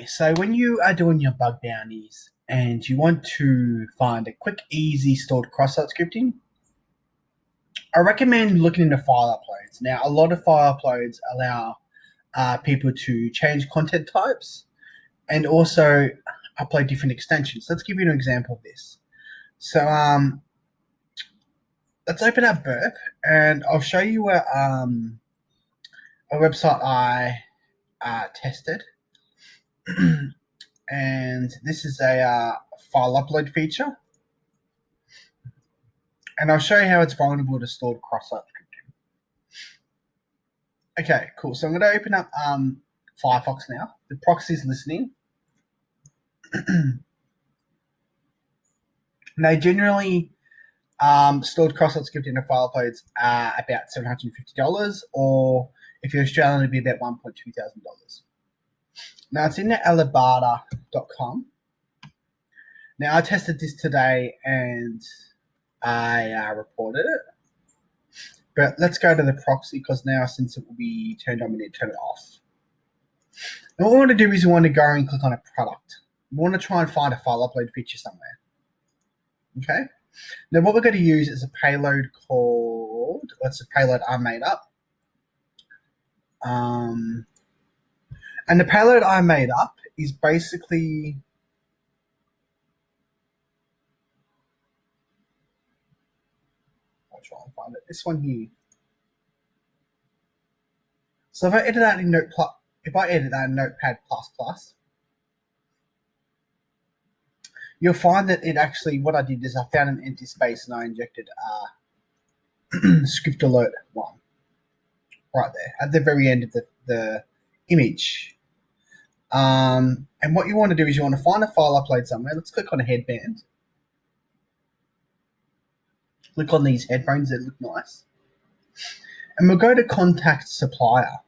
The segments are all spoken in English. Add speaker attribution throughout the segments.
Speaker 1: So when you are doing your bug bounties and you want to find a quick, easy stored cross-site scripting, I recommend looking into file uploads. Now, a lot of file uploads allow people to change content types and also upload different extensions. Let's give you an example of this. So let's open up Burp and I'll show you a website I tested. And this is a file upload feature. And I'll show you how it's vulnerable to stored cross-site scripting. Okay, cool. So I'm going to open up Firefox now. The proxy is listening. Now, generally, stored cross-site scripting and file uploads are about $750, or if you're Australian, it'd be about $1,200. Now, it's in the alibaba.com. Now, I tested this today and I reported it. But let's go to the proxy because now, since it will be turned on, we need to turn it off. And what we want to do is we want to go and click on a product. We want to try and find a file upload feature somewhere. Okay. Now, what we're going to use is a payload called, what's the payload I made up? And the payload I made up is basically I'll try and find it. This one here. So if I edit that in Notepad++, you'll find that it actually, what I did is I found an empty space and I injected script alert one right there at the very end of the image. And what you want to do is you want to find a file upload somewhere. Let's click on a headband. Click on these headphones that look nice. And we'll go to contact supplier.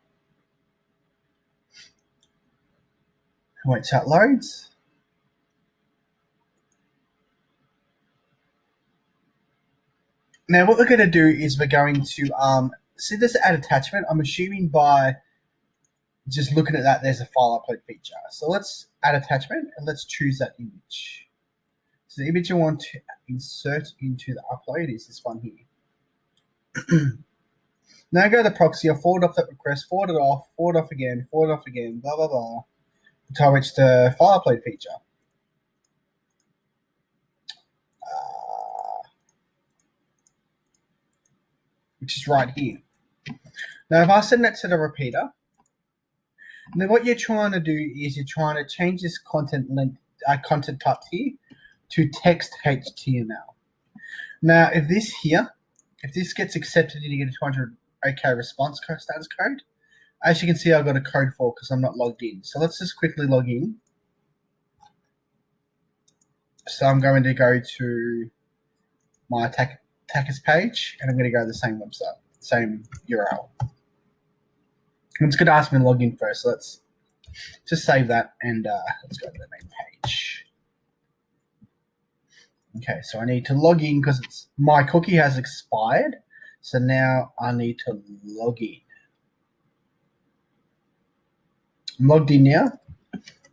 Speaker 1: Wait till it loads. Now what we're going to do is we're going to see this add attachment. I'm assuming by just looking at that, there's a file upload feature. So let's add attachment and let's choose that image. So the image I want to insert into the upload is this one here. Now go to the proxy, I'll forward off that request, forward it off again, blah, blah, blah, until I reach the file upload feature. Which is right here. Now, if I send that to the repeater, then what you're trying to do is you're trying to change this content type here to text HTML. Now, if this gets accepted and you get a 200 OK response status code, as you can see, I've got a code for because I'm not logged in. So let's just quickly log in. So I'm going to go to my attackers page and I'm going to go to the same website, same URL. It's going to ask me to log in first, so let's just save that and let's go to the main page. Okay, so I need to log in because my cookie has expired, so now I need to log in. I'm logged in now.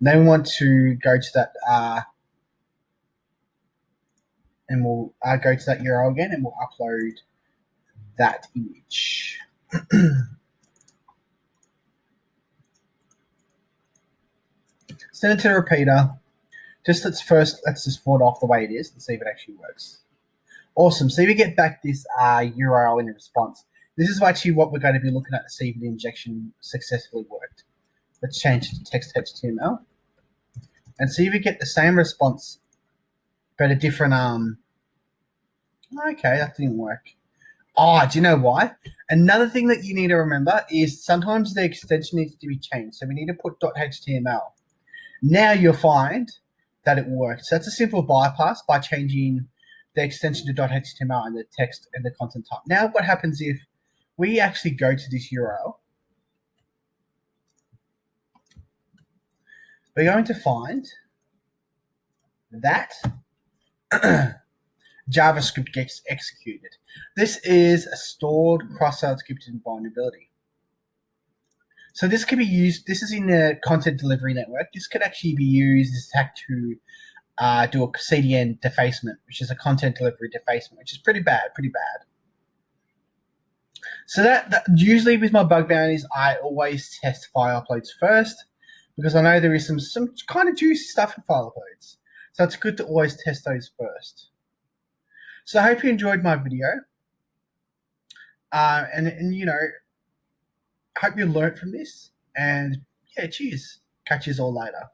Speaker 1: Then we want to go to that and we'll go to that URL again and we'll upload that image. Send it to the repeater. Let's just forward off the way it is and see if it actually works. Awesome. So if we get back this URL in response, this is actually what we're going to be looking at to see if the injection successfully worked. Let's change it to text HTML and see if we get the same response, but a different okay, that didn't work. Oh, do you know why? Another thing that you need to remember is sometimes the extension needs to be changed. So we need to put .html. Now you'll find that it worked. So that's a simple bypass by changing the extension to .html and the text and the content type. Now what happens if we actually go to this URL? We're going to find that JavaScript gets executed. This is a stored cross-site scripting vulnerability. So this could be used, this is in the content delivery network. This could actually be used as attack to do a CDN defacement, which is a content delivery defacement, which is pretty bad. So that usually with my bug bounties, I always test file uploads first, because I know there is some kind of juicy stuff in file uploads. So it's good to always test those first. So I hope you enjoyed my video. And you know, hope you learned from this. And yeah, cheers. Catch you all later.